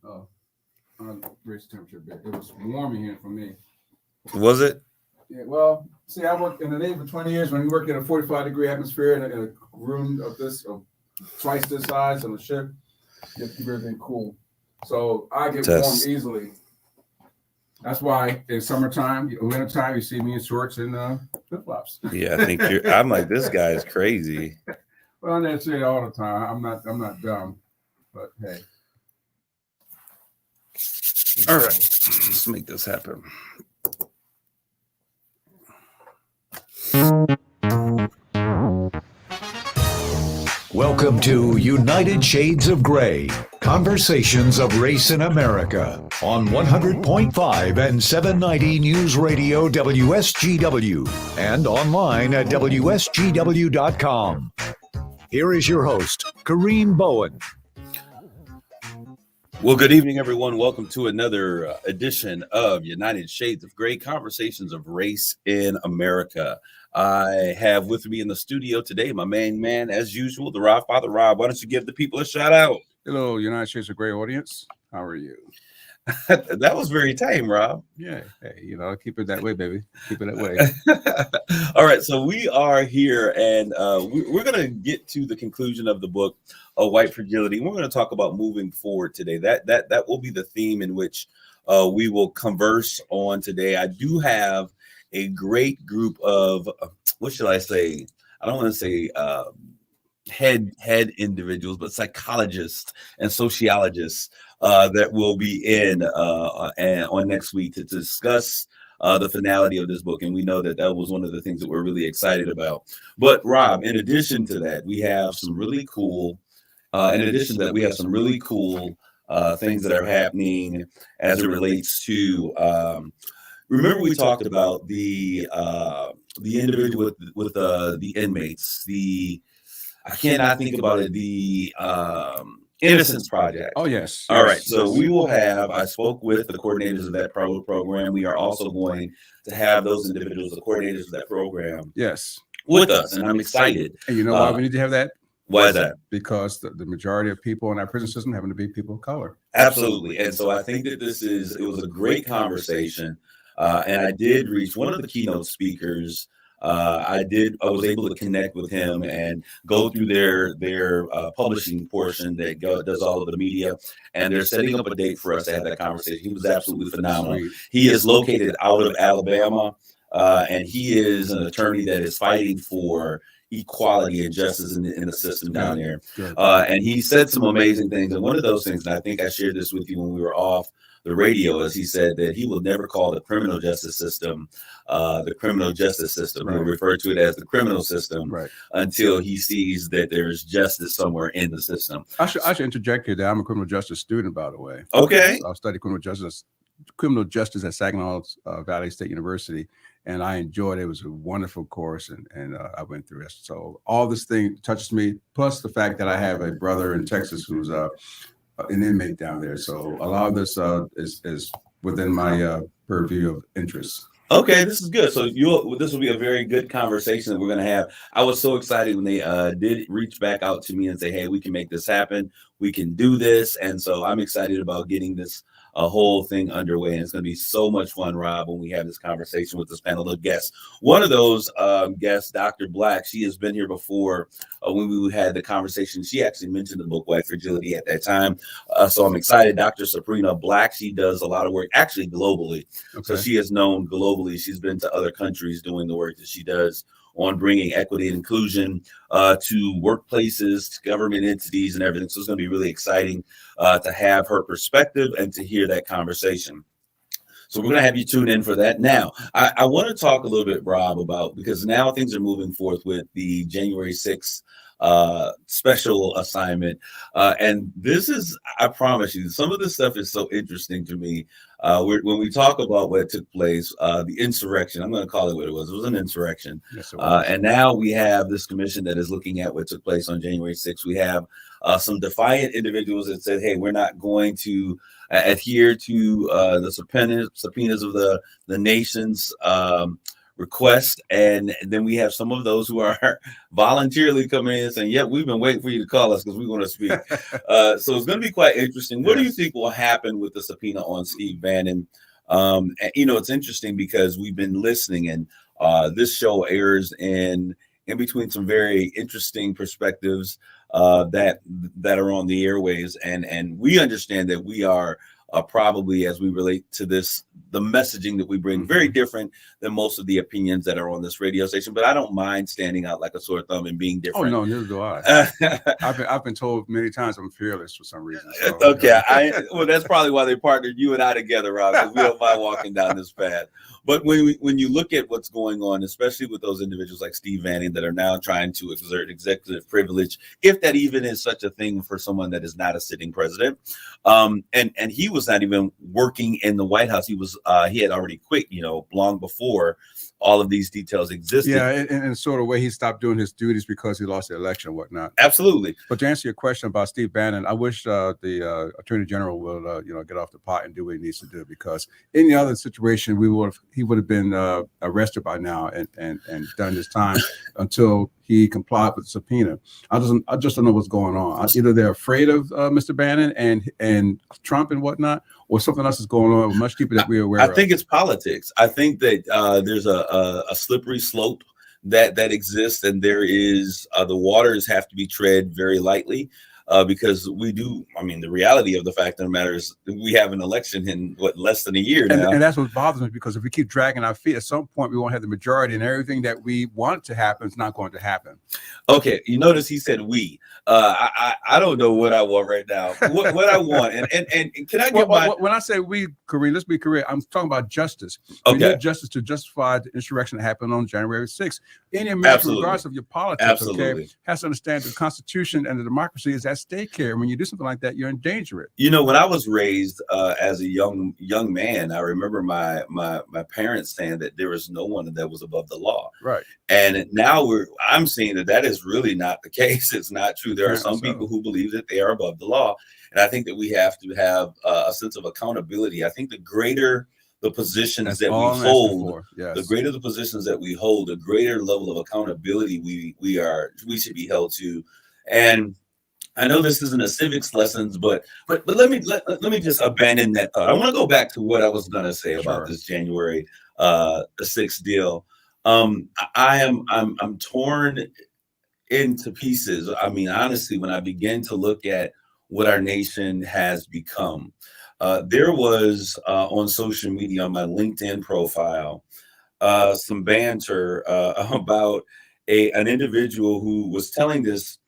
Oh, raise the temperature a bit. It was warm in here for me. Was it? Yeah, well, see, I worked in the Navy for 20 years. When you work in a 45-degree atmosphere in a room of twice this size on a ship, you have to keep everything cool. So I get warm easily. That's why in summertime, wintertime, you see me in shorts and flip-flops. Yeah, I think I'm like, this guy is crazy. Well, I say it all the time. I'm not dumb, but hey. All right, let's make this happen. Welcome to United Shades of Gray, Conversations of Race in America on 100.5 and 790 News Radio WSGW and online at WSGW.com. Here is your host, Kareem Bowen. Well, good evening, everyone. Welcome to another edition of United Shades of Gray, Conversations of Race in America. I have with me in the studio today my main man, as usual, the Rob Father. Rob, why don't you give the people a shout out? Hello, United Shades of Gray audience. How are you? That was very tame, Rob. Yeah, hey, keep it that way, baby. Keep it that way. All right, so we are here, and we're going to get to the conclusion of the book, White Fragility. We're going to talk about moving forward today. That will be the theme in which we will converse on today. I do have a great group of, what should I say? I don't want to say head individuals, but psychologists and sociologists that will be in on next week to discuss the finality of this book. And we know that was one of the things that we're really excited about. But Rob, in addition to that, we have some really cool, things that are happening as it relates to, remember we talked about the individual with the inmates, I cannot think about it, the Innocence Project. Oh, yes. All right. So we will I spoke with the coordinators of that program. We are also going to have those individuals, the coordinators of that program, with us. And I'm excited. And you know why we need to have that? Why is that? Because the majority of people in our prison system happen to be people of color. Absolutely. And so I think that it was a great conversation. And I did reach one of the keynote speakers. I was able to connect with him and go through their publishing portion that does all of the media, and they're setting up a date for us to have that conversation. He was absolutely phenomenal. Sweet. He is located out of Alabama, and he is an attorney that is fighting for equality and justice in the system down there. And he said some amazing things. And one of those things, and I think I shared this with you when we were off the radio, is he said that he will never call the criminal justice system the criminal justice system. Right. He'll refer to it as the criminal system until he sees that there's justice somewhere in the system. I should interject here that I'm a criminal justice student, by the way. Okay. I studied criminal justice at Saginaw Valley State University, and I enjoyed it. It was a wonderful course, and I went through it. So all this thing touches me, plus the fact that I have a brother in Texas who's an inmate down there. So a lot of this is within my purview of interest. Okay, this is good. So this will be a very good conversation that we're going to have. I was so excited when they did reach back out to me and say, hey, we can make this happen. We can do this. And so I'm excited about getting this whole thing underway. And it's going to be so much fun, Rob, when we have this conversation with this panel of guests. One of those guests, Dr. Black, she has been here before when we had the conversation. She actually mentioned the book White Fragility at that time. So I'm excited. Dr. Sabrina Black, she does a lot of work, actually globally. Okay. So she is known globally. She's been to other countries doing the work that she does on bringing equity and inclusion to workplaces, to government entities, and everything. So it's going to be really exciting to have her perspective and to hear that conversation. So we're going to have you tune in for that. Now, I want to talk a little bit, Rob, about, because now things are moving forth with the January 6th special assignment. And this is, I promise you, some of this stuff is so interesting to me. When we talk about what took place, the insurrection, I'm going to call it what it was. It was an insurrection. Yes, it was. And now we have this commission that is looking at what took place on January 6th. We have some defiant individuals that said, hey, we're not going to adhere to the subpoenas of the nation's requests, and then we have some of those who are voluntarily coming in and saying, "Yeah, we've been waiting for you to call us because we want to speak." So it's going to be quite interesting. What do you think will happen with the subpoena on Steve Bannon? And, it's interesting because we've been listening, and this show airs in between some very interesting perspectives that are on the airwaves, and we understand that we are probably, as we relate to this, the messaging that we bring, very different than most of the opinions that are on this radio station. But I don't mind standing out like a sore thumb and being different. Oh no, neither do I. I've been told many times I'm fearless for some reason. So. Okay, well, that's probably why they partnered you and I together, Rob, because we don't mind walking down this path. But when you look at what's going on, especially with those individuals like Steve Bannon that are now trying to exert executive privilege, if that even is such a thing for someone that is not a sitting president, and he was not even working in the White House. He had already quit, long before all of these details existed. Yeah, in sort of way he stopped doing his duties because he lost the election and whatnot. Absolutely. But to answer your question about Steve Bannon, I wish the Attorney General will get off the pot and do what he needs to do, because in the other situation he would have been arrested by now and done his time until he complied with the subpoena. I just don't know what's going on. Either they're afraid of Mr. Bannon and Trump and whatnot, or something else is going on much deeper that we're aware of. I think it's politics. I think that there's a slippery slope that exists, and there is the waters have to be tread very lightly. Because we do, the reality of the fact of the matter is we have an election in less than a year now. And that's what bothers me, because if we keep dragging our feet, at some point we won't have the majority, and everything that we want to happen is not going to happen. Okay, you notice he said we. I don't know what I want right now. What I want, and can I get when I say we, Kareem, let's be clear. I'm talking about justice. Okay. We need justice to justify the insurrection that happened on January 6th. Any American, regardless of your politics, okay, has to understand the Constitution and the democracy is at stake here. When you do something like that, you're endangering it. When I was raised as a young man, I remember my parents saying that there was no one that was above the law. Right. And now I'm seeing that is really not the case. It's not true. There are some people who believe that they are above the law. And I think that we have to have a sense of accountability. I think the greater the positions that we hold, the greater the positions that we hold, the greater level of accountability we should be held to. And I know this isn't a civics lessons, but let me just abandon that thought. I want to go back to what I was going to say about this January the 6th deal. I'm torn into pieces. Honestly, when I begin to look at what our nation has become, there was on social media, on my LinkedIn profile, some banter about an individual who was telling this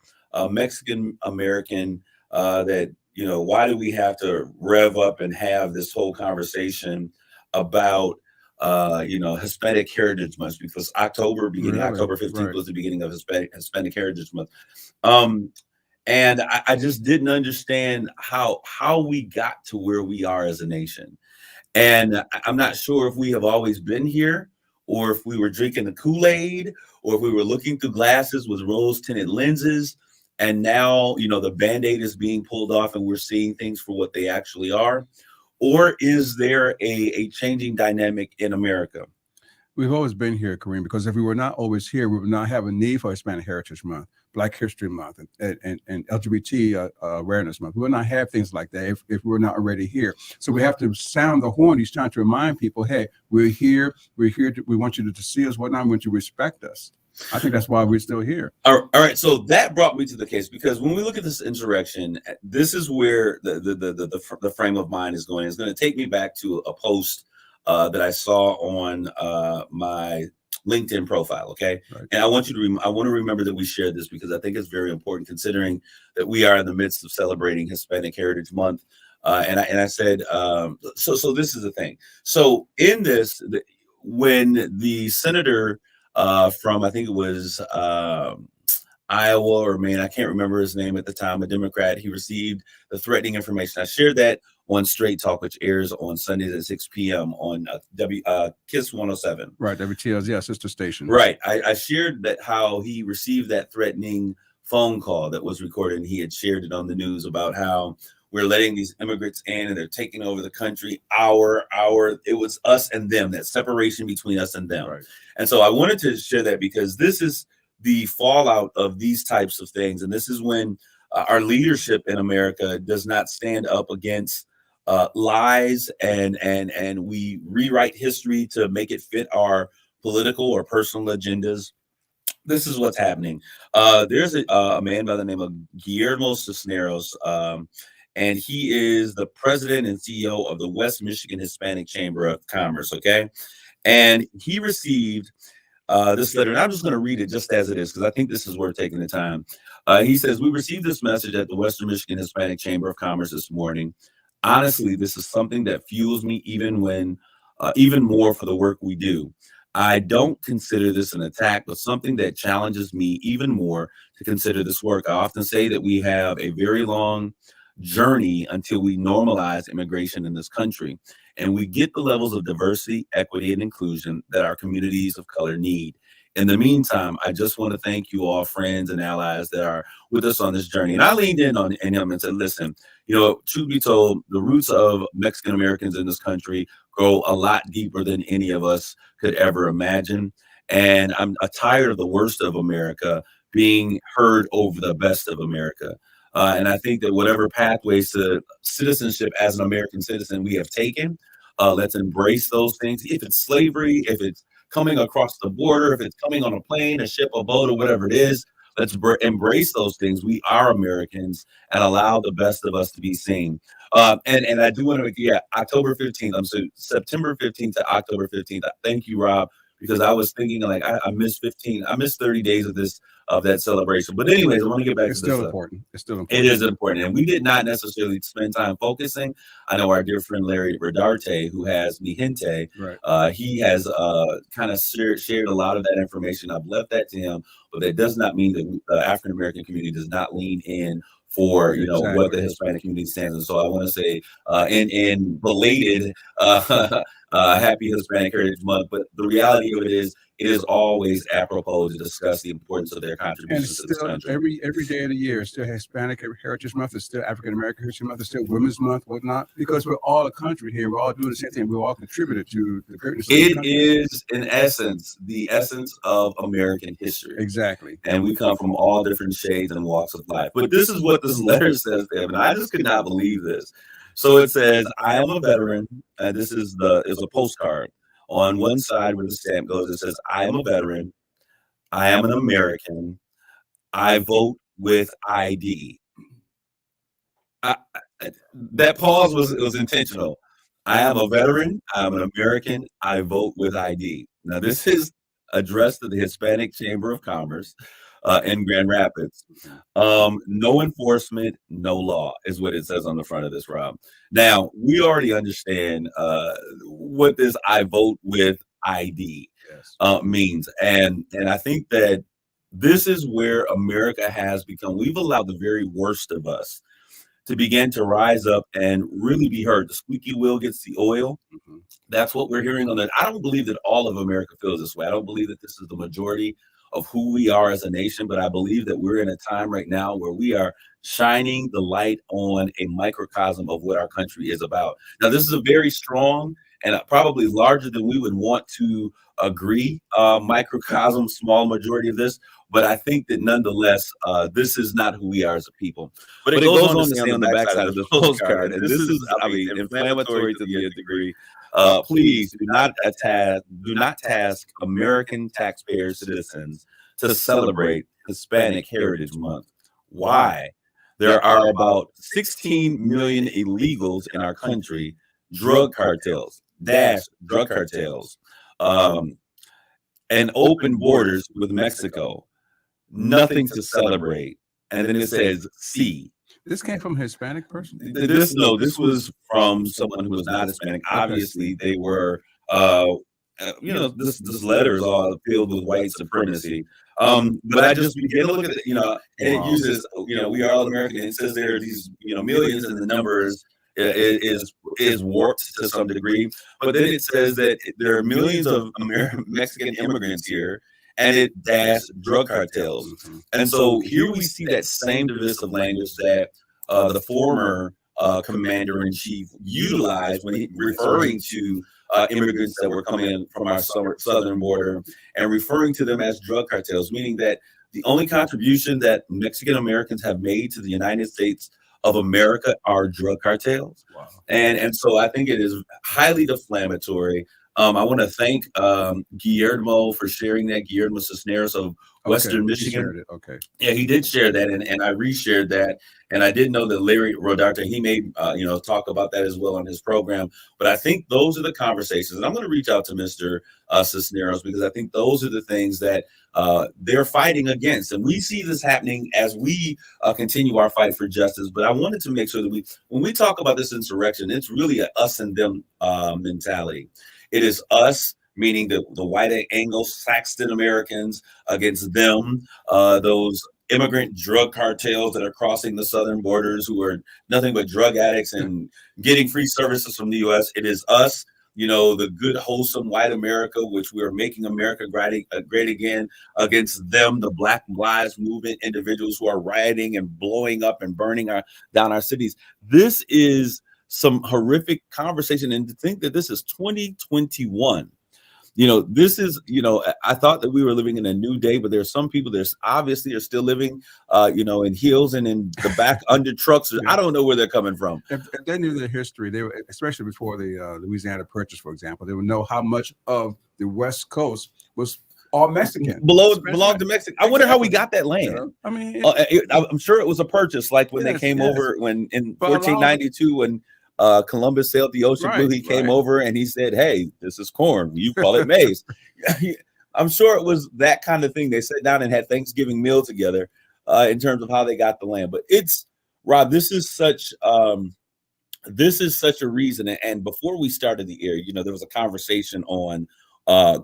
Mexican American that, why do we have to rev up and have this whole conversation about Hispanic Heritage Month, because October 15th was the beginning of Hispanic Heritage Month. And I just didn't understand how we got to where we are as a nation. And I'm not sure if we have always been here, or if we were drinking the Kool-Aid, or if we were looking through glasses with rose-tinted lenses. And now, the Band-Aid is being pulled off and we're seeing things for what they actually are. Or is there a changing dynamic in America? We've always been here, Kareem, because if we were not always here, we would not have a need for Hispanic Heritage Month, Black History Month, and LGBT Awareness Month. We would not have things like that if we're not already here. So we have to sound the horn. He's trying to remind people, hey, we're here. We want you to see us, whatnot. We want you to respect us. I think that's why we're still here. All right. So that brought me to the case, because when we look at this insurrection, this is where the frame of mind is going. It's going to take me back to a post that I saw on my LinkedIn profile. Okay. Right. And I want to remember that we shared this, because I think it's very important, considering that we are in the midst of celebrating Hispanic Heritage Month. And I said, so this is the thing. So in this, when the senator from, I think it was Iowa or Maine, I can't remember his name at the time, a Democrat, he received the threatening information. I shared that on Straight Talk, which airs on Sundays at 6 p.m. on KISS 107. Right, WTL's, yeah, sister station. Right. I shared that how he received that threatening phone call that was recorded, and he had shared it on the news about how we're letting these immigrants in and they're taking over the country. It was us and them, that separation between us and them. Right. And so I wanted to share that because this is the fallout of these types of things. And this is when our leadership in America does not stand up against lies and we rewrite history to make it fit our political or personal agendas. This is what's happening. There's a man by the name of Guillermo Cisneros, and he is the president and CEO of the West Michigan Hispanic Chamber of Commerce. Okay. And he received this letter, and I'm just going to read it just as it is, because I think this is worth taking the time. He says, "We received this message at the Western Michigan Hispanic Chamber of Commerce this morning. Honestly, this is something that fuels me even more for the work we do. I don't consider this an attack, but something that challenges me even more to consider this work. I often say that we have a very long journey until we normalize immigration in this country, and we get the levels of diversity, equity, and inclusion that our communities of color need. In the meantime, I just want to thank you all, friends and allies that are with us on this journey." And I leaned in on him and said, listen, truth be told, the roots of Mexican Americans in this country go a lot deeper than any of us could ever imagine. And I'm tired of the worst of America being heard over the best of America. And I think that whatever pathways to citizenship as an American citizen we have taken, let's embrace those things. If it's slavery, if it's coming across the border, if it's coming on a plane, a ship, a boat, or whatever it is, let's embrace those things. We are Americans and allow the best of us to be seen. And I do want to, October 15th. I'm sorry, September 15th to October 15th. Thank you, Rob, because I was thinking like I missed 30 days of that celebration. But anyways, I want to get back to this. It's still important. It is important. And we did not necessarily spend time focusing. I know our dear friend Larry Rodarte, who has Mi Gente, Right. He has kind of shared a lot of that information. I've left that to him, but that does not mean that the African American community does not lean in for Exactly. what the Hispanic community stands. And so I want to say in belated happy Hispanic Heritage Month, but the reality of it is always apropos to discuss the importance of their And contributions it's to this still country. every day of the year. It's still Hispanic Heritage Month. It's still African American Heritage Month. It's still Women's Month, whatnot. Because we're all a country here. We're all doing the same thing. We're all contributed to the greatness of the It country. is, in essence, the essence of American history. Exactly. And we come from all different shades and walks of life. But this is what this letter says, Evan. I just could not believe this. So it says, "I am a veteran," and this is a postcard. On one side where the stamp goes, it says, "I am a veteran. I am an American. I vote with ID." That pause was intentional. I am a veteran. I'm an American. I vote with ID. Now, this is addressed to the Hispanic Chamber of Commerce in Grand Rapids. No enforcement, no law is what it says on the front of this, Rob. Now, we already understand what this "I vote with ID" means. And I think that this is where America has become. We've allowed the very worst of us to begin to rise up and really be heard. The squeaky wheel gets the oil. Mhm. That's what we're hearing on that. I don't believe that all of America feels this way. I don't believe that this is the majority of who we are as a nation, but I believe that we're in a time right now where we are shining the light on a microcosm of what our country is about. Now, this is a very strong and probably larger than we would want to agree microcosm, small majority of this. But I think that nonetheless, this is not who we are as a people. But it goes on to say on the backside of the postcard, and this is, I mean, inflammatory to the degree. Please do not task American taxpayer citizens to celebrate Hispanic Heritage Month. Why? There are about 16 million illegals in our country, drug cartels, and open borders with Mexico. Nothing to celebrate. And then it says, "See." This came from a Hispanic person? This was from someone who was not Hispanic. Obviously, they were, this letter is all filled with white supremacy. But I just began to look at it, and it uses, "We are all American." It says there are these, millions, and the numbers is warped to some degree. But then it says that there are millions of Mexican immigrants here, and it dashed drug cartels. Mhm. And so here we see that same divisive language that the former commander-in-chief utilized when he referring to immigrants that were coming in from our southern border and referring to them as drug cartels, meaning that the only contribution that Mexican Americans have made to the United States of America are drug cartels. Wow. And so I think it is highly deflammatory. I want to thank Guillermo for sharing that. Guillermo Cisneros of Western Michigan. Okay. Yeah, he did share that, and I reshared that. And I did know that Larry Rodarte, he may, talk about that as well on his program. But I think those are the conversations. And I'm going to reach out to Mr. Cisneros, because I think those are the things that they're fighting against. And we see this happening as we continue our fight for justice. But I wanted to make sure that when we talk about this insurrection, it's really a us and them mentality. It is us, meaning the white Anglo-Saxon Americans, against them, those immigrant drug cartels that are crossing the southern borders, who are nothing but drug addicts and getting free services from the U.S. It is us, the good, wholesome white America, which we are making America great again, against them, the Black Lives Movement individuals who are rioting and blowing up and burning down our cities. This is some horrific conversation. And to think that this is 2021. This is, I thought that we were living in a new day, but there's some people that obviously are still living, in hills and in the back under trucks. Yeah. I don't know where they're coming from. If they knew their history, they were, especially before the Louisiana Purchase, for example, they would know how much of the West Coast was all Mexican. Belonged to Mexico. I wonder how we got that land. I mean, I'm sure it was a purchase, like when they came over when in 1492 when Columbus sailed the ocean blue. He came over and he said, "Hey, this is corn. You call it maize." I'm sure it was that kind of thing. They sat down and had Thanksgiving meal together in terms of how they got the land. But it's Rob. This is such a reason. And before we started the air, there was a conversation on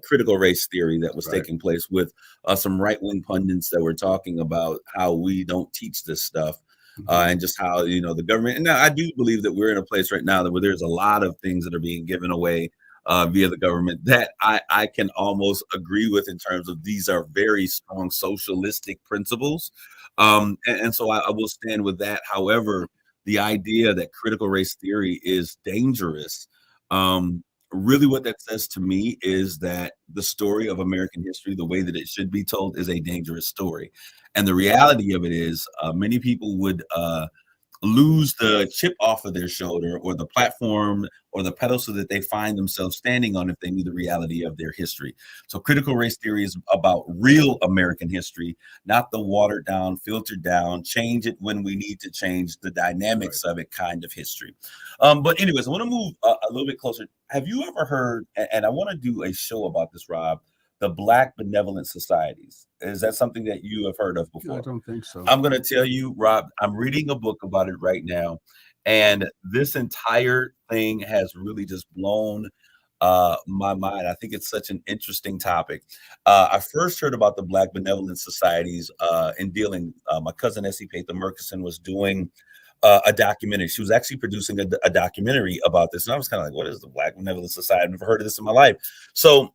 critical race theory that was taking place with some right-wing pundits that were talking about how we don't teach this stuff. And just how, the government, and now I do believe that we're in a place right now where there's a lot of things that are being given away via the government that I can almost agree with, in terms of these are very strong socialistic principles. And so I will stand with that. However, the idea that critical race theory is dangerous, really what that says to me is that the story of American history, the way that it should be told, is a dangerous story. And the reality of it is many people would lose the chip off of their shoulder, or the platform or the pedestal that they find themselves standing on, if they knew the reality of their history. So critical race theory is about real American history, not the watered down, filtered down, change it when we need to change the dynamics of it kind of history. But anyways, I want to move a little bit closer. Have you ever heard, and I want to do a show about this, Rob, the Black Benevolent Societies? Is that something that you have heard of before? I don't think so. I'm going to tell you, Rob, I'm reading a book about it right now. And this entire thing has really just blown my mind. I think it's such an interesting topic. I first heard about the Black Benevolent Societies in dealing, my cousin Essie Patha Murkison was doing a documentary. She was actually producing a documentary about this. And I was kind of like, what is the Black Benevolent Society? I've never heard of this in my life. So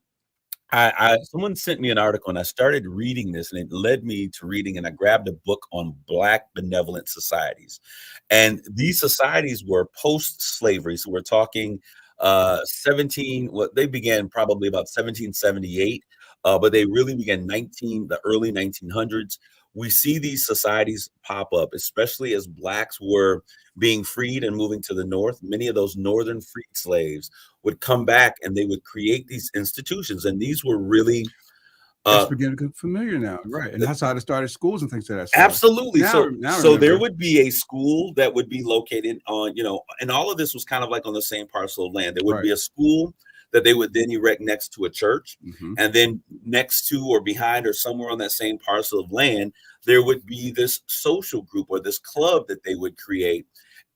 someone sent me an article and I started reading this, and it led me to reading, and I grabbed a book on Black Benevolent Societies. And these societies were post-slavery. So we're talking they began probably about 1778, but they really began the early 1900s. We see these societies pop up, especially as Blacks were being freed and moving to the North. Many of those Northern freed slaves would come back and they would create these institutions. And these were really... it's beginning to get familiar now. Right. And that's how they started schools and things like that. Absolutely. So there would be a school that would be located on, and all of this was kind of like on the same parcel of land. There would be a school that they would then erect next to a church. And then next to or behind or somewhere on that same parcel of land, there would be this social group or this club that they would create.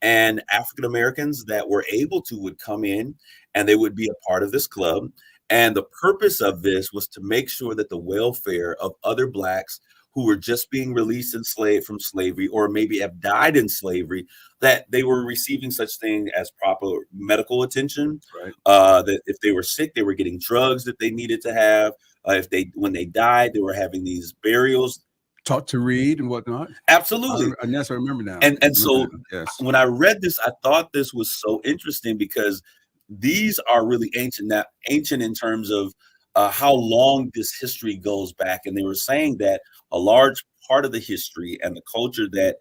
And African Americans that were able to would come in and they would be a part of this club. And the purpose of this was to make sure that the welfare of other Blacks who were just being released from slavery, or maybe have died in slavery, that they were receiving such thing as proper medical attention. That if they were sick, they were getting drugs that they needed to have. When they died, they were having these burials. taught to read and whatnot. Absolutely. Yes, I remember now. And so Yes. when I read this, I thought this was so interesting because these are really ancient in terms of how long this history goes back. And they were saying that a large part of the history and the culture that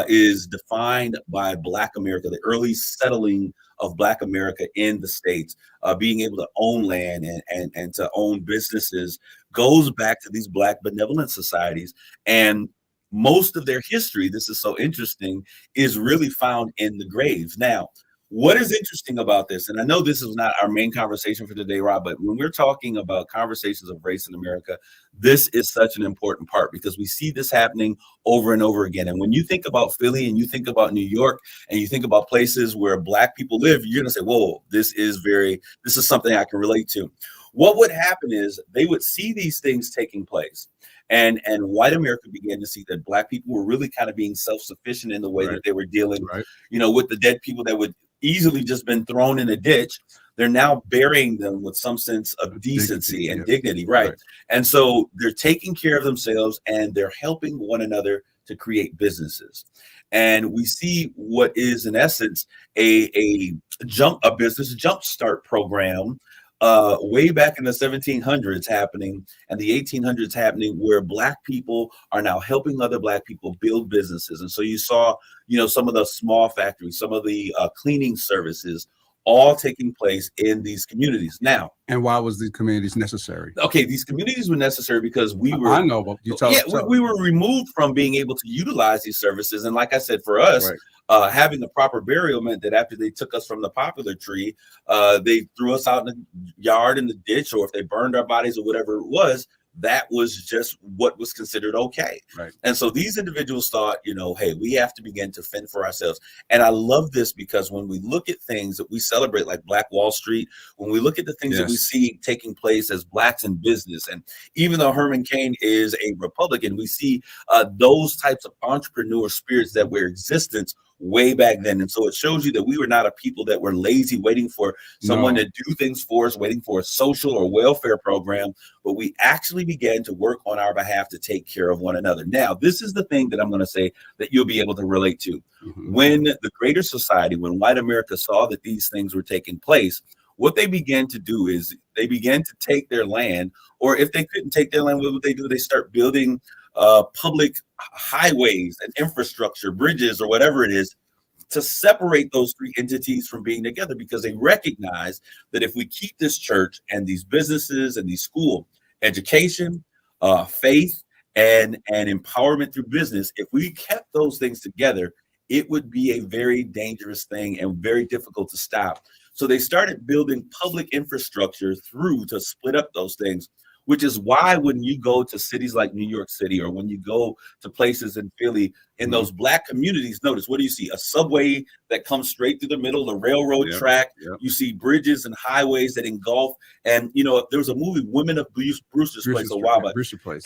is defined by Black America, the early settling of Black America in the States, being able to own land and to own businesses, goes back to these Black benevolent societies. And most of their history, this is so interesting, is really found in the graves. Now, what is interesting about this, and I know this is not our main conversation for today, Rob, but when we're talking about conversations of race in America, this is such an important part because we see this happening over and over again. And when you think about Philly and you think about New York and you think about places where Black people live, you're going to say, whoa, this is something I can relate to. What would happen is they would see these things taking place. And white America began to see that Black people were really kind of being self-sufficient in the way that they were dealing, with the dead people that would easily just been thrown in a ditch. They're now burying them with some sense of decency and dignity, right? And so they're taking care of themselves and they're helping one another to create businesses. And we see what is in essence a business jumpstart program way back in the 1700s happening and the 1800s happening, where Black people are now helping other Black people build businesses. And so you saw, some of the small factories, some of the cleaning services, all taking place in these communities. Now, and why was these communities necessary? Okay, these communities were necessary because we were. I know, but you tell. We were removed from being able to utilize these services, and like I said, for us, having the proper burial meant that after they took us from the poplar tree, they threw us out in the yard in the ditch, or if they burned our bodies or whatever it was, that was just what was considered okay. Right. And so these individuals thought, hey, we have to begin to fend for ourselves. And I love this because when we look at things that we celebrate, like Black Wall Street, when we look at the things that we see taking place as Blacks in business, and even though Herman Cain is a Republican, we see those types of entrepreneur spirits that were existence way back then. And so it shows you that we were not a people that were lazy, waiting for someone to do things for us, waiting for a social or welfare program, but we actually began to work on our behalf to take care of one another. Now, this is the thing that I'm going to say that you'll be able to relate to. When the greater society, when white America saw that these things were taking place, what they began to do is they began to take their land, or if they couldn't take their land, what would they do? They start building public highways and infrastructure, bridges, or whatever it is, to separate those three entities from being together, because they recognize that if we keep this church and these businesses and these school, education, faith, and empowerment through business, if we kept those things together, it would be a very dangerous thing and very difficult to stop. So they started building public infrastructure to split up those things, which is why when you go to cities like New York City, or when you go to places in Philly, in those Black communities, notice, what do you see? A subway that comes straight through the middle, a railroad track. You see bridges and highways that engulf. And, there was a movie, Women of Brewster's Place, a while back.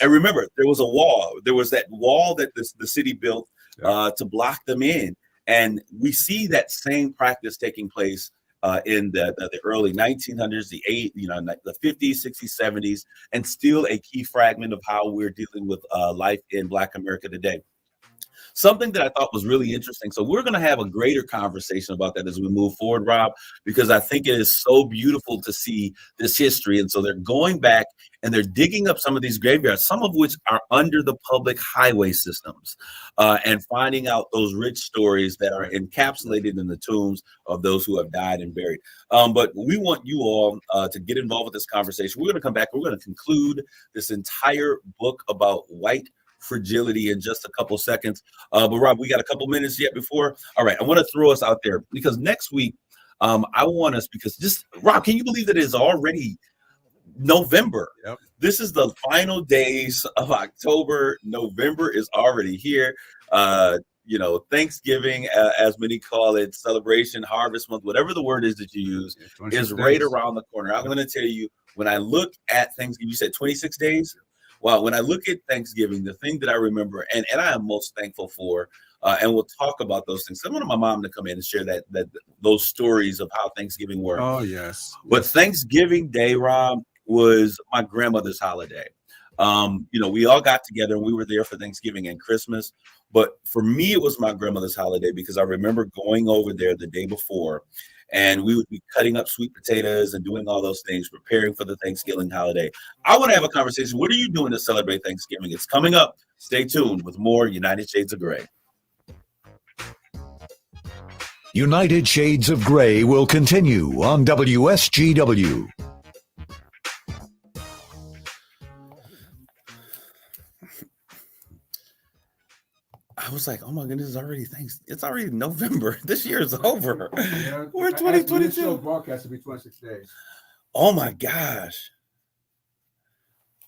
And remember, there was a wall. There was that wall that the city built to block them in. And we see that same practice taking place in the early 1900s, the 50s, 60s, 70s, and still a key fragment of how we're dealing with life in Black America today. Something that I thought was really interesting. So we're going to have a greater conversation about that as we move forward, Rob, because I think it is so beautiful to see this history. And so they're going back and they're digging up some of these graveyards, some of which are under the public highway systems, and finding out those rich stories that are encapsulated in the tombs of those who have died and buried. But we want you all to get involved with this conversation. We're going to come back. We're going to conclude this entire book about white fragility in just a couple seconds. But Rob, we got a couple minutes yet before. All right, I want to throw us out there because next week, I want us, because Rob, can you believe that it is already November? This is the final days of October. November is already here. Thanksgiving, as many call it, celebration, harvest month, whatever the word is that you use, is right around the corner. I'm going to tell you, when I look at Thanksgiving, you said 26 days? Well, when I look at Thanksgiving, the thing that I remember and I am most thankful for, and we'll talk about those things. I wanted my mom to come in and share those stories of how Thanksgiving worked. Oh, yes. But Thanksgiving Day, Rob, was my grandmother's holiday. We all got together and we were there for Thanksgiving and Christmas. But for me, it was my grandmother's holiday because I remember going over there the day before and we would be cutting up sweet potatoes and doing all those things, preparing for the Thanksgiving holiday. I want to have a conversation. What are you doing to celebrate Thanksgiving? It's coming up. Stay tuned with more United Shades of Gray. United Shades of Gray will continue on WSGW. I was like, oh my goodness, it's already November. This year is over. Yeah, We're 2022. Show broadcast will be 26 days. Oh my gosh.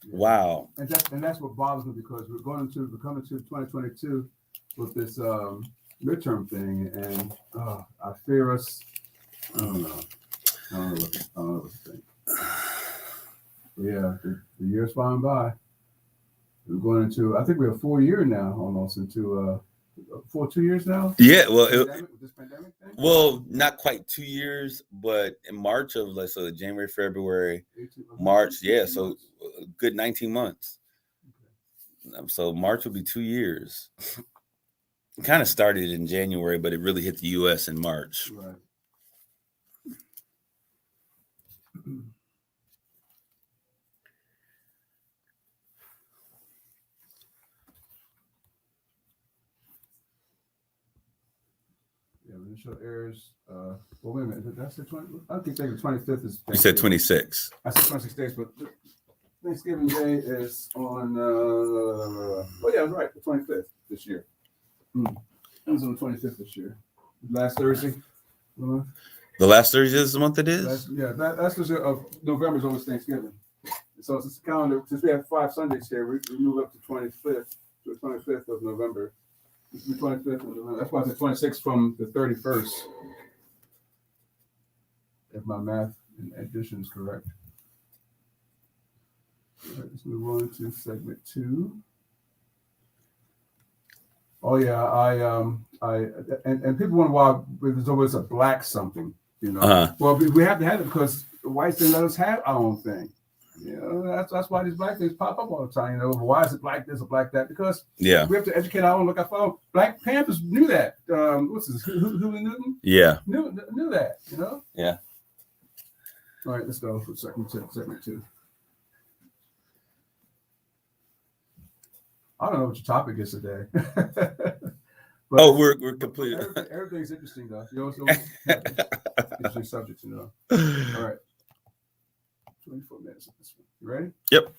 Yeah. Wow. And that's what bothers me because we're coming to 2022 with this midterm thing, and I fear us. I don't know what to think. But yeah, the year's flying by. We're going into, I think we're a full year now, almost into for 2 years now. Yeah, well, this pandemic thing. Well, not quite 2 years, but in March of January, February, March, yeah, so a good 19 months. So March will be 2 years. It kind of started in January, but it really hit the U.S. in March. Right. Yeah, when the show airs, well, wait a minute, that's the 20. I think the 25th is. You said 26. I said 26 days, but Thanksgiving Day is on. Oh yeah, right, the 25th this year. It was on the 25th this year. Last Thursday. The last Thursday of the month it is? That's Thursday of November is always Thanksgiving. So it's a calendar, since we have 5 Sundays here, we move up to 25th, to the 25th of November. It's the 25th of November. That's why it's the 26th from the 31st. If my math and addition is correct. All right, let's move on to segment 2. Oh yeah, and people wonder why there's always a black something, Well, we have to have it because the whites didn't let us have our own thing. That's why these black things pop up all the time. Why is it black this or black that? Because we have to educate our own. Look, I found Black Panthers knew that. What's this? Huey Newton? Yeah, knew that. Yeah. All right, let's go for segment 2. I don't know what your topic is today. We're completely. Everything's interesting, though. Interesting subjects, All right. 24 minutes of this one. You ready? Yep.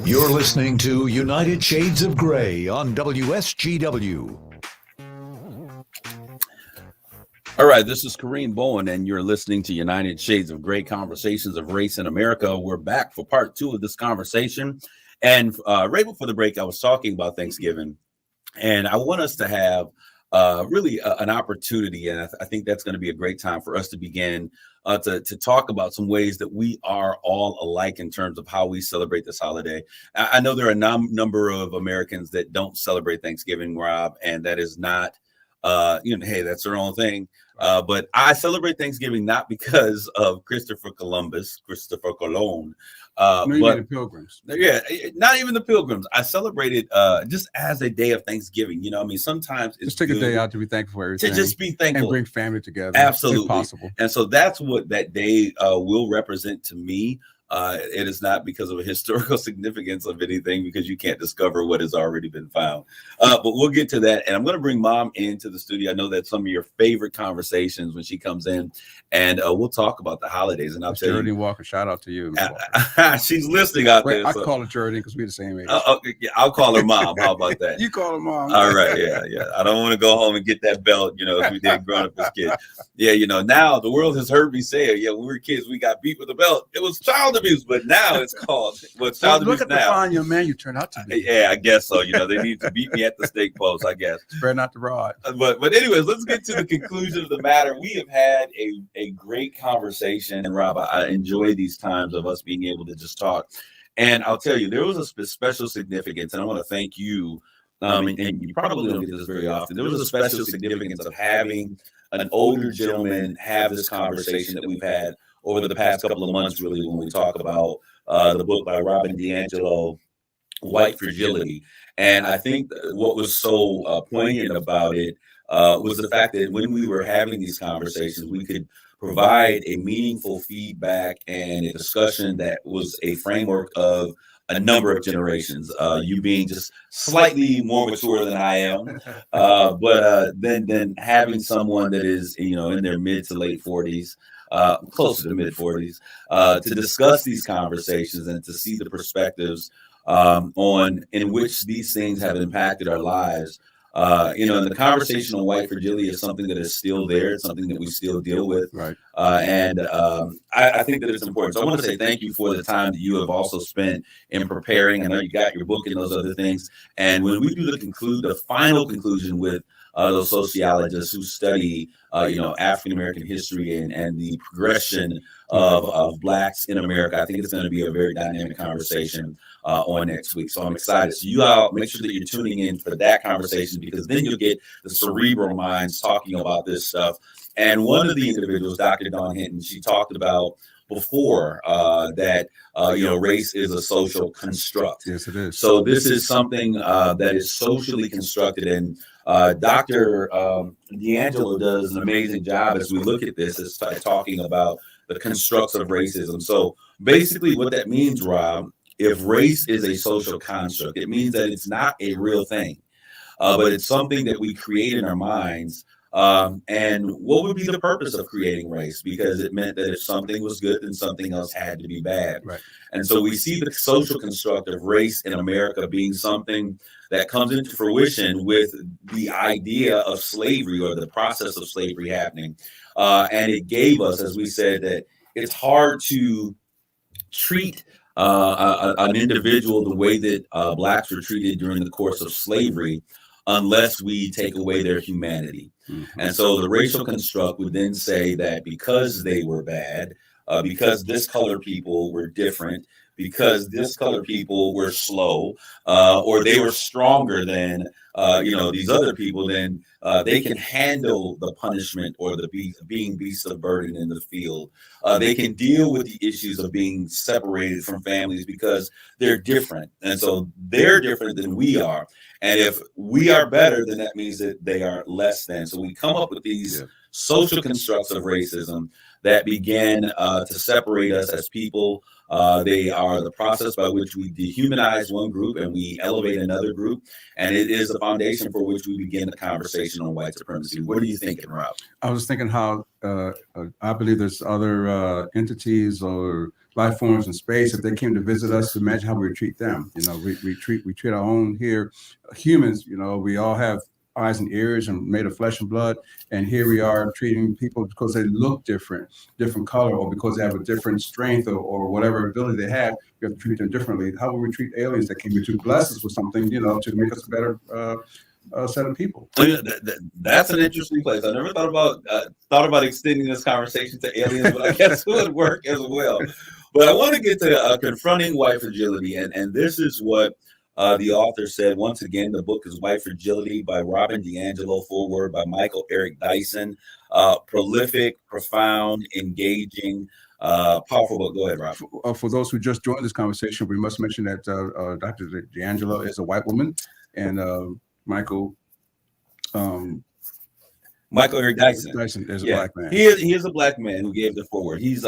You're listening to United Shades of Gray on WSGW. All right, this is Kareem Bowen, and you're listening to United Shades of Gray, Conversations of Race in America. We're back for part 2 of this conversation. And right before the break, I was talking about Thanksgiving, and I want us to have really an opportunity, and I think that's going to be a great time for us to begin to talk about some ways that we are all alike in terms of how we celebrate this holiday. I know there are a number of Americans that don't celebrate Thanksgiving, Rob, and that is not, hey, that's their own thing. But I celebrate Thanksgiving not because of Christopher Colon, but the Pilgrims. Yeah, not even the Pilgrims. I celebrate it just as a day of Thanksgiving. Sometimes it's just take a day out to be thankful for everything. To just be thankful and bring family together. Absolutely, if possible. And so that's what that day will represent to me. It is not because of a historical significance of anything, because you can't discover what has already been found. But we'll get to that. And I'm going to bring Mom into the studio. I know that's some of your favorite conversations when she comes in, and we'll talk about the holidays. And I'll tell Geraldine you, Walker, shout out to you. She's listening out there. I call her Geraldine because we're the same age. Yeah, I'll call her Mom. How about that? You call her Mom. All right. Yeah. I don't want to go home and get that belt, as we did growing up as kids. Yeah, now the world has heard me say, when we were kids, we got beat with a belt. It was childish. abuse, but now it's called child Look abuse at the now. fine young man you turned out to be. Yeah, I guess so. They need to beat me at the stake post, I guess. Spare not the rod. But anyways, let's get to the conclusion of the matter. We have had a great conversation, and Rob, I enjoy these times of us being able to just talk. And I'll tell you, there was a special significance, and I want to thank you. And you probably don't get this very often. There was a special significance of having an older gentleman have this conversation that we've had over the past couple of months, really, when we talk about the book by Robin DiAngelo, White Fragility. And I think what was so poignant about it was the fact that when we were having these conversations, we could provide a meaningful feedback and a discussion that was a framework of a number of generations, you being just slightly more mature than I am, but then having someone that is, in their mid to late 40s, closer to mid 40s, to discuss these conversations and to see the perspectives on in which these things have impacted our lives. And the conversation on white fragility is something that is still there. It's something that we still deal with. Right. And I think that it's important. So I want to say thank you for the time that you have also spent in preparing. I know you got your book and those other things. And when we do the final conclusion with those sociologists who study, African American history and the progression of Blacks in America, I think it's going to be a very dynamic conversation on next week. So I'm excited. So you all make sure that you're tuning in for that conversation, because then you'll get the cerebral minds talking about this stuff. And one of the individuals, Dr. Dawn Hinton, she talked about before that race is a social construct. Yes, it is. So this is something that is socially constructed, and Dr. DiAngelo does an amazing job as we look at this, as talking about the constructs of racism. So basically what that means, Rob, if race is a social construct, it means that it's not a real thing, but it's something that we create in our minds. And what would be the purpose of creating race? Because it meant that if something was good, then something else had to be bad. Right. And so we see the social construct of race in America being something that comes into fruition with the idea of slavery, or the process of slavery happening. And it gave us, as we said, that it's hard to treat an individual the way that Blacks were treated during the course of slavery, unless we take away their humanity. Mm-hmm. And so the racial construct would then say that because they were bad, because this colored people were different, because this colored people were slow, or they were stronger than these other people, then they can handle the punishment or the being beasts of burden in the field. They can deal with the issues of being separated from families because they're different. And so they're different than we are. And if we are better, then that means that they are less than. So we come up with these social constructs of racism that begin to separate us as people. They are the process by which we dehumanize one group and we elevate another group. And it is the foundation for which we begin the conversation on white supremacy. What are you thinking, Rob? I was thinking how I believe there's other entities or life forms in space. If they came to visit us, imagine how we would treat them. We treat our own here humans. We all have eyes and ears and made of flesh and blood, and here we are treating people because they look different color, or because they have a different strength or whatever ability they have. We have to treat them differently. How will we treat aliens that came to bless us with something, to make us a better set of people? That's an interesting place. I never thought about extending this conversation to aliens, but I guess it would work as well. But I want to get to confronting white fragility, and this is what the author said. Once again, the book is White Fragility by Robin DiAngelo, foreword by Michael Eric Dyson. Prolific, profound, engaging, powerful book. Go ahead, Rob. For those who just joined this conversation, we must mention that Dr. DiAngelo is a white woman, and Michael Eric Dyson is a black man. He is a black man who gave the foreword. He's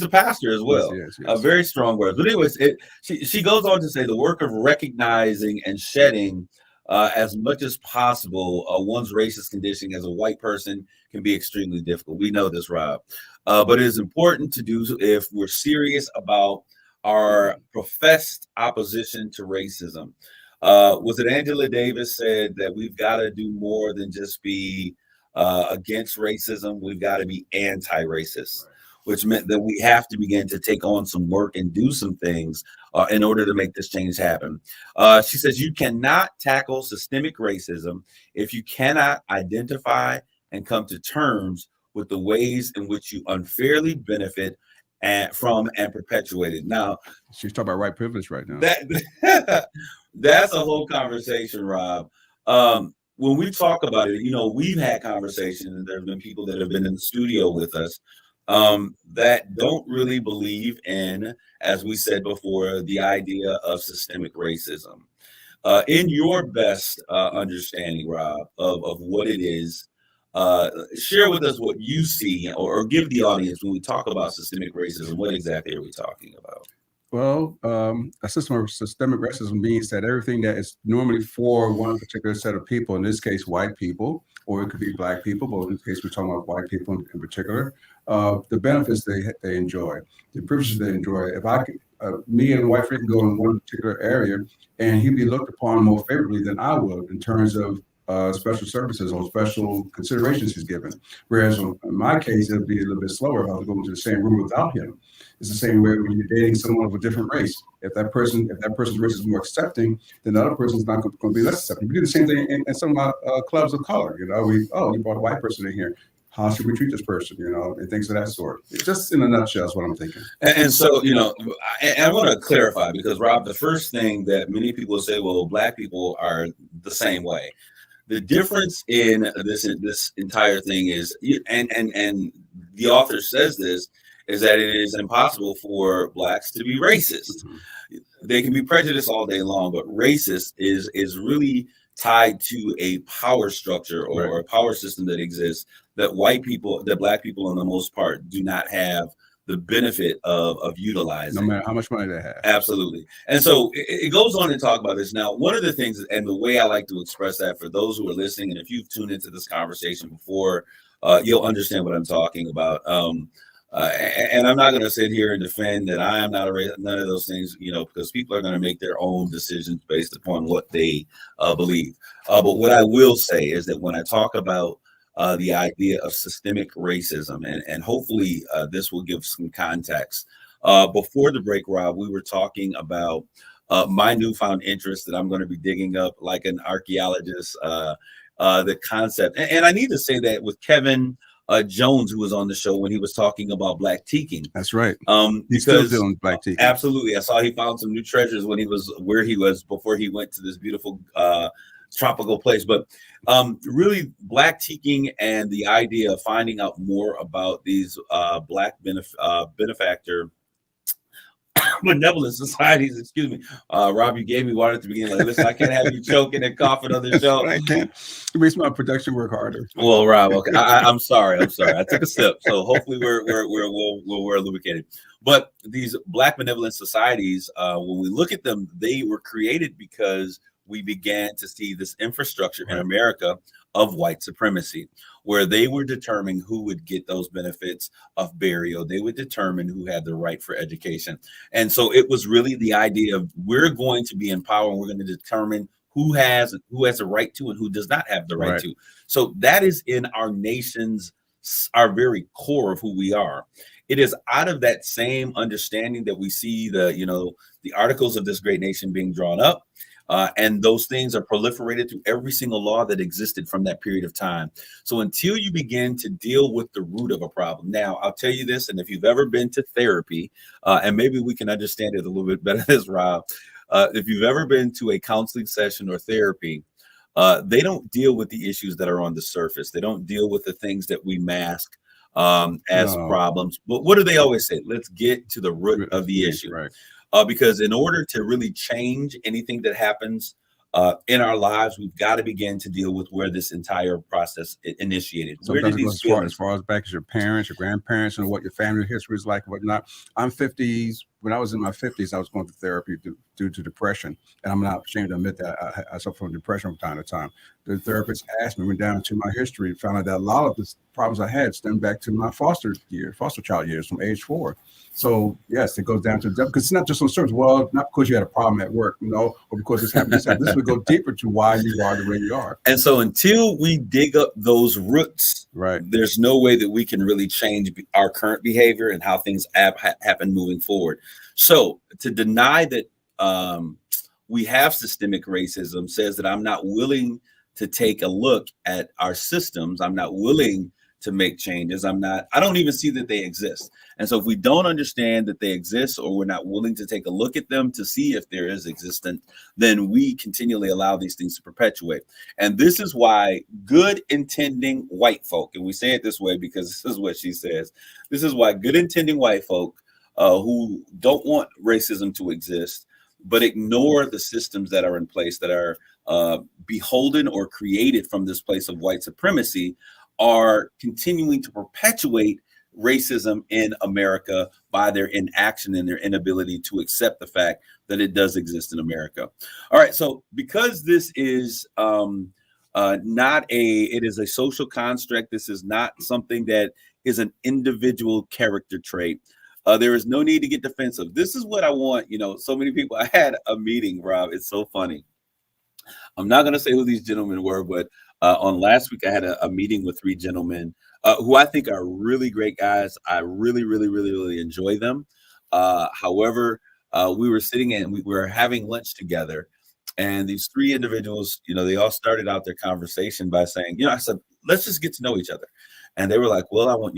a pastor as well. Yes. Very strong words. But anyways, she goes on to say the work of recognizing and shedding as much as possible one's racist conditioning as a white person can be extremely difficult. We know this, Rob. But it is important to do if we're serious about our professed opposition to racism. Was it Angela Davis said that we've got to do more than just be against racism? We've got to be anti-racist. which meant that we have to begin to take on some work and do some things in order to make this change happen. She says, you cannot tackle systemic racism if you cannot identify and come to terms with the ways in which you unfairly benefit from and perpetuate it. Now, she's talking about white privilege right now. That's a whole conversation, Rob. When we talk about it, we've had conversations, and there have been people that have been in the studio with us that don't really believe in, as we said before, the idea of systemic racism. In your best understanding, Rob, of what it is, share with us what you see, or give the audience, when we talk about systemic racism, what exactly are we talking about? Well, a system of systemic racism means that everything that is normally for one particular set of people, in this case, white people, or it could be black people, but in this case, we're talking about white people in particular, the benefits they enjoy, the privileges they enjoy. If I could, me and a white friend go in one particular area, and he'd be looked upon more favorably than I would in terms of special services or special considerations he's given. Whereas in my case, it'll be a little bit slower if I was going to the same room without him. It's the same way when you're dating someone of a different race. If that person's race is more accepting, then the other person's not going to be less accepting. We do the same thing in some of my clubs of color. You brought a white person in here. How should we treat this person? And things of that sort. Just in a nutshell is what I'm thinking. And so, I want to clarify, because Rob, the first thing that many people say, well, black people are the same way. The difference in this entire thing is, and the author says this, is that it is impossible for blacks to be racist. Mm-hmm. They can be prejudiced all day long, but racist is really tied to a power structure or a power system that exists that black people, on the most part, do not have the benefit of utilizing. No matter how much money they have. Absolutely. And so it goes on to talk about this. Now, one of the things, and the way I like to express that for those who are listening, and if you've tuned into this conversation before, you'll understand what I'm talking about. And I'm not going to sit here and defend that I am not a racist, none of those things, because people are going to make their own decisions based upon what they believe. But what I will say is that when I talk about the idea of systemic racism, and hopefully this will give some context. Before the break, Rob, we were talking about my newfound interest that I'm going to be digging up like an archaeologist, the concept. And I need to say that with Kevin Jones, who was on the show when he was talking about black teaking. That's right. He's still doing black teaking. Absolutely. I saw he found some new treasures when he was where he was before he went to this beautiful tropical place. But really, black teaking and the idea of finding out more about these black benefactor benevolent societies. Excuse me, Rob, you gave me water at the beginning. Like, listen, I can't have you choking and coughing on the show. I can't. It makes my production work harder. Well, Rob, okay, I'm sorry. I took a sip, so hopefully we're lubricated. But these black benevolent societies, when we look at them, they were created because we began to see this infrastructure in America of white supremacy, where they were determining who would get those benefits of burial. They would determine who had the right for education. And so it was really the idea of, we're going to be in power and we're going to determine who has a right to and who does not have the right to. So that is in our our very core of who we are. It is out of that same understanding that we see the articles of this great nation being drawn up. And those things are proliferated through every single law that existed from that period of time. So until you begin to deal with the root of a problem. Now, I'll tell you this, and if you've ever been to therapy, and maybe we can understand it a little bit better as Rob, if you've ever been to a counseling session or therapy, they don't deal with the issues that are on the surface. They don't deal with the things that we mask as problems. But what do they always say? Let's get to the root of the issue. Right. Because in order to really change anything that happens in our lives, we've got to begin to deal with where this entire process initiated. Sometimes it goes as far as back as your parents, your grandparents, and what your family history is like and whatnot. I'm 50s, when I was in my 50s, I was going through therapy due to depression. And I'm not ashamed to admit that I suffer from depression from time to time. The therapist asked me, went down to my history, found out that a lot of the problems I had stemmed back to my foster child years from age 4. So yes, it goes down to because it's not just on surface. Well, not because you had a problem at work, or because this happened. This would go deeper to why you are the way you are. And so until we dig up those roots, right, there's no way that we can really change our current behavior and how things happen moving forward. So to deny that we have systemic racism says that I'm not willing to take a look at our systems. I'm not willing to make changes. I don't even see that they exist. And so if we don't understand that they exist, or we're not willing to take a look at them to see if there is existence, then we continually allow these things to perpetuate. And this is why good intending white folk, and we say it this way because this is what she says, this is why good intending white folk who don't want racism to exist, but ignore the systems that are in place that are beholden or created from this place of white supremacy, are continuing to perpetuate racism in America by their inaction and their inability to accept the fact that it does exist in America. All right, so because this is it is a social construct, this is not something that is an individual character trait. There is no need to get defensive. This is what I want. So many people, I had a meeting, Rob, it's so funny. I'm not going to say who these gentlemen were, but on last week, I had a meeting with 3 gentlemen who I think are really great guys. I really, really, really, really enjoy them. However, we were sitting and we were having lunch together. And these 3 individuals, they all started out their conversation by saying, I said, let's just get to know each other. And they were like, well,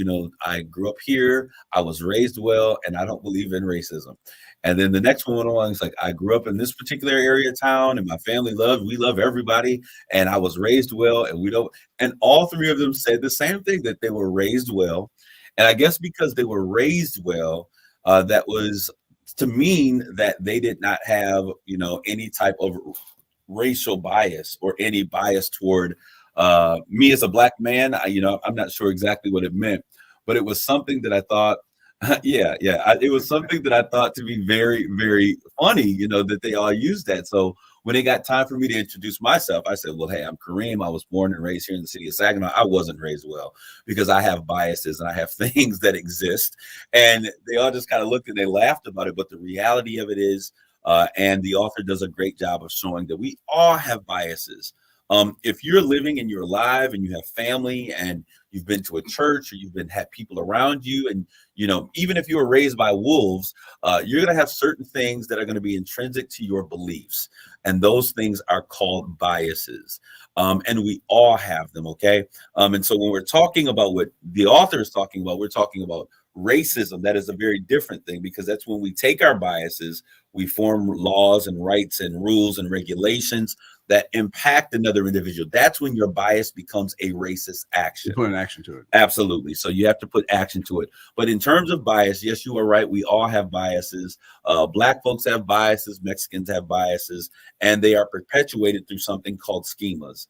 I grew up here, I was raised well, and I don't believe in racism. And then the next one went along, it's like, I grew up in this particular area of town, and my family we love everybody, and I was raised well, and we don't. And all 3 of them said the same thing, that they were raised well. And I guess because they were raised well, that was to mean that they did not have, any type of racial bias or any bias toward me as a Black man. I'm not sure exactly what it meant, but it was something that I thought, it was something that I thought to be very, very funny, that they all used that. So when it got time for me to introduce myself, I said, well, hey, I'm Kareem. I was born and raised here in the city of Saginaw. I wasn't raised well because I have biases and I have things that exist. And they all just kind of looked and they laughed about it. But the reality of it is, and the author does a great job of showing that we all have biases. If you're living and you're alive and you have family and you've been to a church or you've had people around you, and even if you were raised by wolves, you're going to have certain things that are going to be intrinsic to your beliefs, and those things are called biases. And we all have them. Okay. And so when we're talking about what the author is talking about, we're talking about racism. That is a very different thing, because that's when we take our biases, we form laws and rights and rules and regulations that impact another individual. That's when your bias becomes a racist action. You put an action to it. Absolutely. So you have to put action to it. But in terms of bias, yes, you are right. We all have biases. Black folks have biases. Mexicans have biases, and they are perpetuated through something called schemas.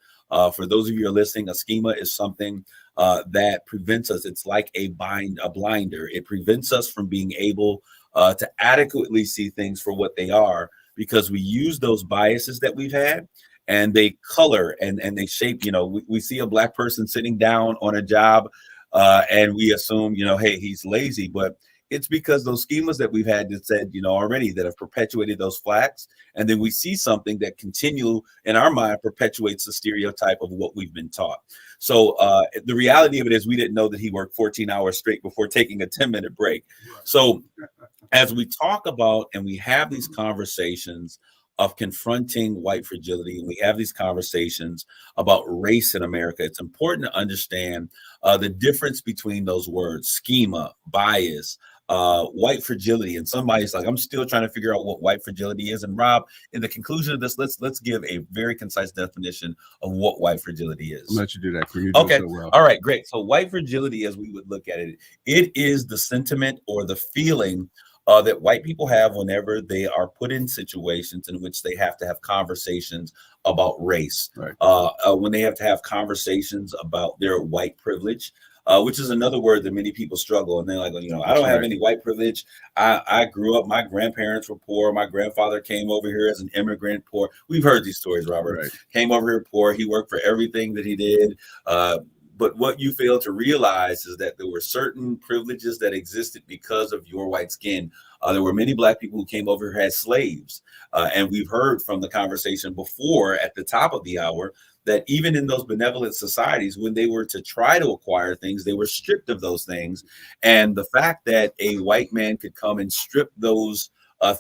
For those of you who are listening, a schema is something that prevents us. It's like a blinder. It prevents us from being able to adequately see things for what they are, because we use those biases that we've had, and they color and they shape. We see a Black person sitting down on a job and we assume, hey, he's lazy, but it's because those schemas that we've had that said, already, that have perpetuated those flags. And then we see something that continue in our mind perpetuates the stereotype of what we've been taught. So the reality of it is we didn't know that he worked 14 hours straight before taking a 10-minute break. So as we talk about and we have these conversations of confronting white fragility, and we have these conversations about race in America, it's important to understand the difference between those words: schema, bias, white fragility. And somebody's like, I'm still trying to figure out what white fragility is. And Rob, in the conclusion of this, let's give a very concise definition of what white fragility is. I'll let you do that. Okay. So well. All right, great. So white fragility, as we would look at it, it is the sentiment or the feeling that white people have whenever they are put in situations in which they have to have conversations about race, right. When they have to have conversations about their white privilege, which is another word that many people struggle. And they're like, you know, I That's don't have right. any white privilege. I grew up, my grandparents were poor. My grandfather came over here as an immigrant poor. We've heard these stories, Robert. Right. Came over here poor. He worked for everything that he did. But what you fail to realize is that there were certain privileges that existed because of your white skin. There were many Black people who came over here as slaves. And we've heard from the conversation before at the top of the hour that even in those benevolent societies, when they were to try to acquire things, they were stripped of those things. And the fact that a white man could come and strip those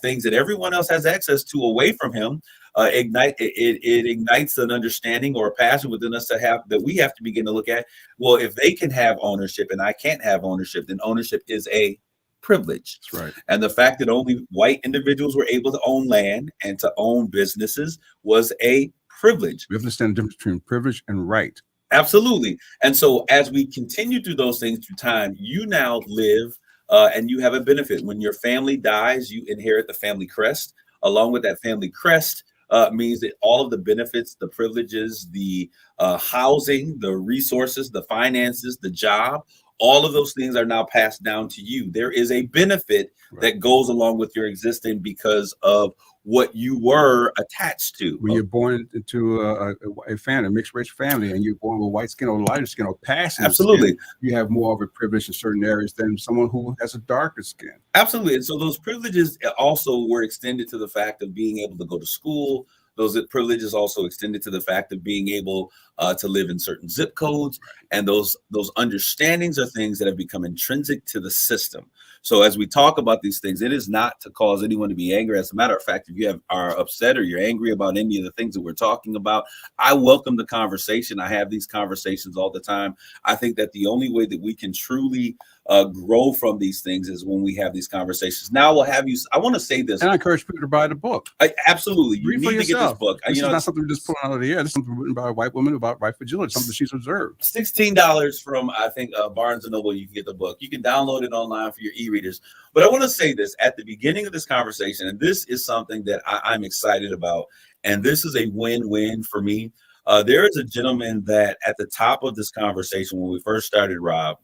things that everyone else has access to away from him, it ignites an understanding or a passion within us to have that we have to begin to look at. Well, if they can have ownership and I can't have ownership, then ownership is a privilege. That's right. And the fact that only white individuals were able to own land and to own businesses was a privilege. We have to understand the difference between privilege and right. Absolutely. And so as we continue through those things through time, you now live and you have a benefit. When your family dies, you inherit the family crest. Along with that family crest means that all of the benefits, the privileges, the housing, the resources, the finances, the job, all of those things are now passed down to you. There is a benefit that goes along with your existing because of what you were attached to. When you're born into a family, a mixed race family, and you're born with white skin or lighter skin or passing Absolutely. skin, you have more of a privilege in certain areas than someone who has a darker skin. Absolutely. And so those privileges also were extended to the fact of being able to go to school. Those privileges also extended to the fact of being able to live in certain zip codes. And those understandings are things that have become intrinsic to the system. So as we talk about these things, it is not to cause anyone to be angry. As a matter of fact, if you are upset or you're angry about any of the things that we're talking about, I welcome the conversation. I have these conversations all the time. I think that the only way that we can truly grow from these things is when we have these conversations. Now we'll have you. I want to say this. And I encourage people to buy the book. Absolutely. You Read need for to get yourself. this book. This is not something we just pull out of the air. This is something written by a white woman about white fragility, something she's observed. $16 from, I think, Barnes & Noble. You can get the book. You can download it online for your e-readers. But I want to say this at the beginning of this conversation, and this is something that I'm excited about, and this is a win-win for me. There is a gentleman that at the top of this conversation, when we first started, Rob,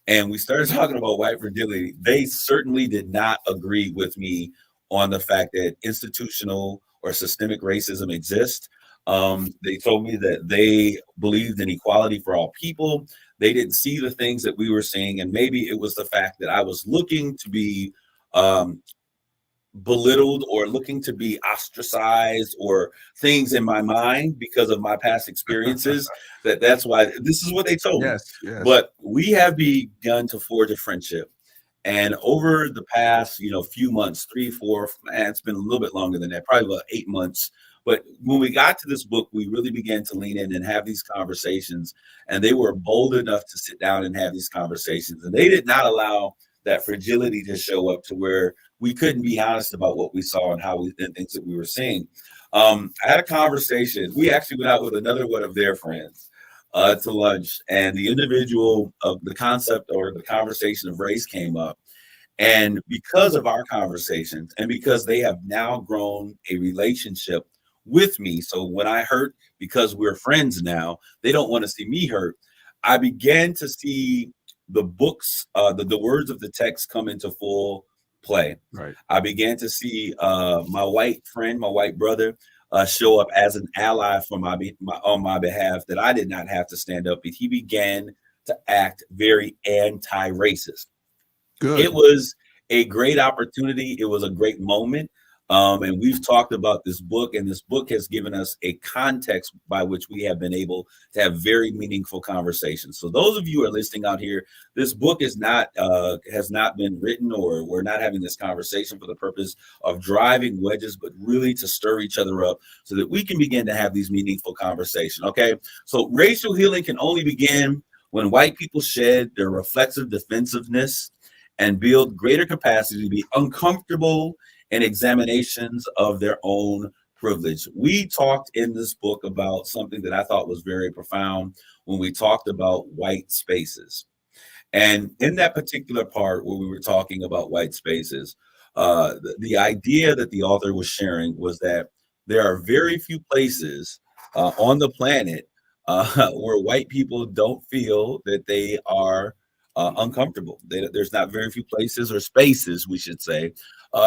and we started talking about white fragility, they certainly did not agree with me on the fact that institutional or systemic racism exists. They told me that they believed in equality for all people. They didn't see the things that we were seeing. And maybe it was the fact that I was looking to be belittled or looking to be ostracized or things in my mind because of my past experiences. That's why this is what they told me. Yes. But we have begun to forge a friendship. And over the past, few months, 3, 4, it's been a little bit longer than that, probably about 8 months. But when we got to this book, we really began to lean in and have these conversations. And they were bold enough to sit down and have these conversations. And they did not allow that fragility to show up to where we couldn't be honest about what we saw and and things that we were seeing. I had a conversation. We actually went out with another one of their friends to lunch, and the individual of the concept or the conversation of race came up. And because of our conversations and because they have now grown a relationship with me, so when I hurt, because we're friends now, they don't want to see me hurt. I began to see the books, the words of the text come into full play. Right. I began to see my white friend, my white brother, show up as an ally for on my behalf, that I did not have to stand up, but he began to act very anti-racist. Good. It was a great opportunity. It was a great moment. And we've talked about this book, and this book has given us a context by which we have been able to have very meaningful conversations. So those of you who are listening out here, this book is not has not been written, or we're not having this conversation for the purpose of driving wedges, but really to stir each other up so that we can begin to have these meaningful conversations. Okay, so racial healing can only begin when white people shed their reflexive defensiveness and build greater capacity to be uncomfortable in examinations of their own privilege. We talked in this book about something that I thought was very profound when we talked about white spaces. And in that particular part where we were talking about white spaces, the idea that the author was sharing was that there are very few places on the planet where white people don't feel that they are uncomfortable. There's not very few places or spaces, we should say,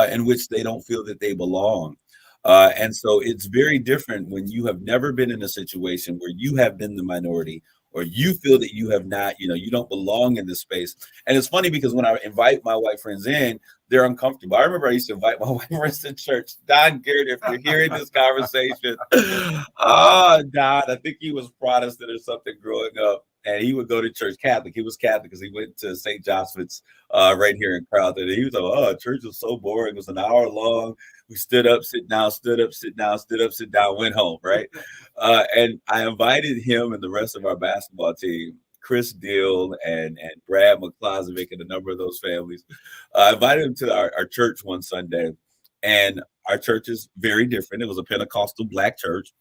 in which they don't feel that they belong. And so it's very different when you have never been in a situation where you have been the minority or you feel that you have not, you don't belong in this space. And it's funny because when I invite my white friends in, they're uncomfortable. I remember I used to invite my white friends to church. Don Garrett, if you're hearing this conversation, Don, I think he was Protestant or something growing up. And he would go to church Catholic. He was Catholic because he went to St. Joseph's right here in Crowther. And he was like, oh, church was so boring. It was an hour long. We stood up, sit down, stood up, sit down, stood up, sit down, went home, right? And I invited him and the rest of our basketball team, Chris Deal and Brad McClozovic and a number of those families. I invited them to our church one Sunday. And our church is very different. It was a Pentecostal Black church.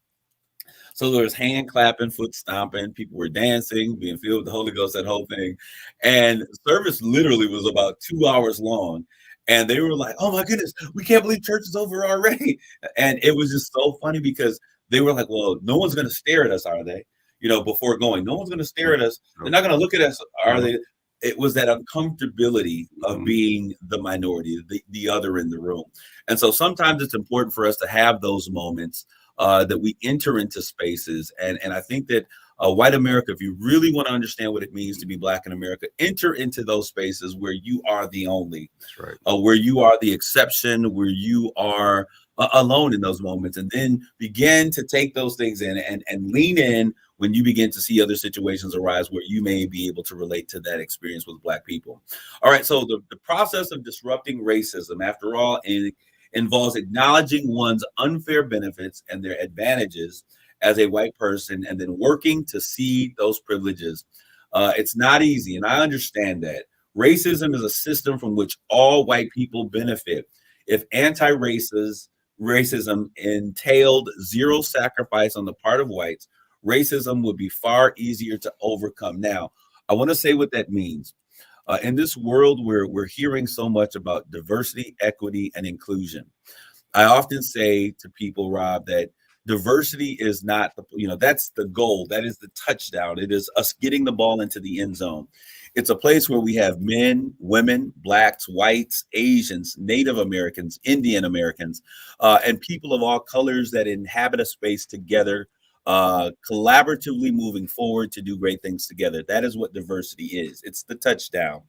So there was hand clapping, foot stomping, people were dancing, being filled with the Holy Ghost, that whole thing. And service literally was about 2 hours long. And they were like, oh my goodness, we can't believe church is over already. And it was just so funny because they were like, well, no one's going to stare at us, are they? Before going, no one's going to stare at us. They're not going to look at us, are they? It was that uncomfortability of being the minority, the other in the room. And so sometimes it's important for us to have those moments that we enter into spaces. And I think that white America, if you really want to understand what it means to be Black in America, enter into those spaces where you are the only. That's right. Where you are the exception, where you are alone in those moments, and then begin to take those things in and lean in when you begin to see other situations arise where you may be able to relate to that experience with Black people. All right, so the process of disrupting racism, after all, involves acknowledging one's unfair benefits and their advantages as a white person, and then working to cede those privileges. It's not easy, and I understand that. Racism is a system from which all white people benefit. If anti-racism entailed zero sacrifice on the part of whites, racism would be far easier to overcome. Now, I want to say what that means. In this world where we're hearing so much about diversity, equity, and inclusion, I often say to people, Rob, that diversity is not, that's the goal. That is the touchdown. It is us getting the ball into the end zone. It's a place where we have men, women, Blacks, whites, Asians, Native Americans, Indian Americans, and people of all colors that inhabit a space together, collaboratively moving forward to do great things together. That is what diversity is. It's the touchdown.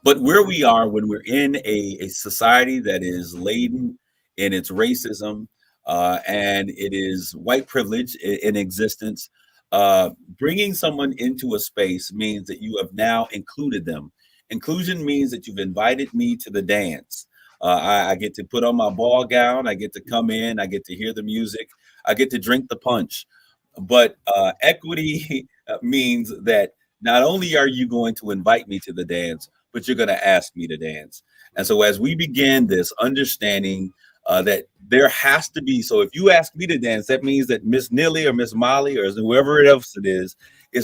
But where we are when we're in a society that is laden in its racism and it is white privilege in existence, bringing someone into a space means that you have now included them. Inclusion means that you've invited me to the dance. I get to put on my ball gown. I get to come in. I get to hear the music. I get to drink the punch. But equity means that not only are you going to invite me to the dance, but you're going to ask me to dance. And so as we begin this understanding that there has to be, so if you ask me to dance, that means that Miss Nilly or Miss Molly or whoever else it is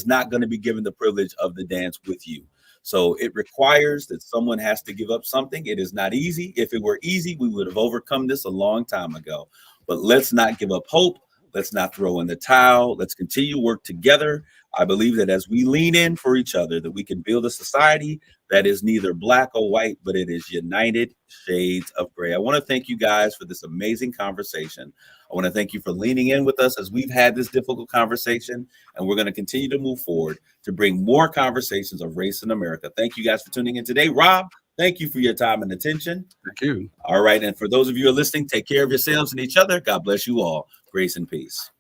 not going to be given the privilege of the dance with you. So it requires that someone has to give up something. It is not easy. If it were easy, we would have overcome this a long time ago. But let's not give up hope. Let's not throw in the towel. Let's continue to work together. I believe that as we lean in for each other, that we can build a society that is neither Black or white, but it is united shades of gray. I want to thank you guys for this amazing conversation. I want to thank you for leaning in with us as we've had this difficult conversation, and we're going to continue to move forward to bring more conversations of race in America. Thank you guys for tuning in today. Rob, thank you for your time and attention. Thank you. All right. And for those of you who are listening, take care of yourselves and each other. God bless you all. Grace and peace.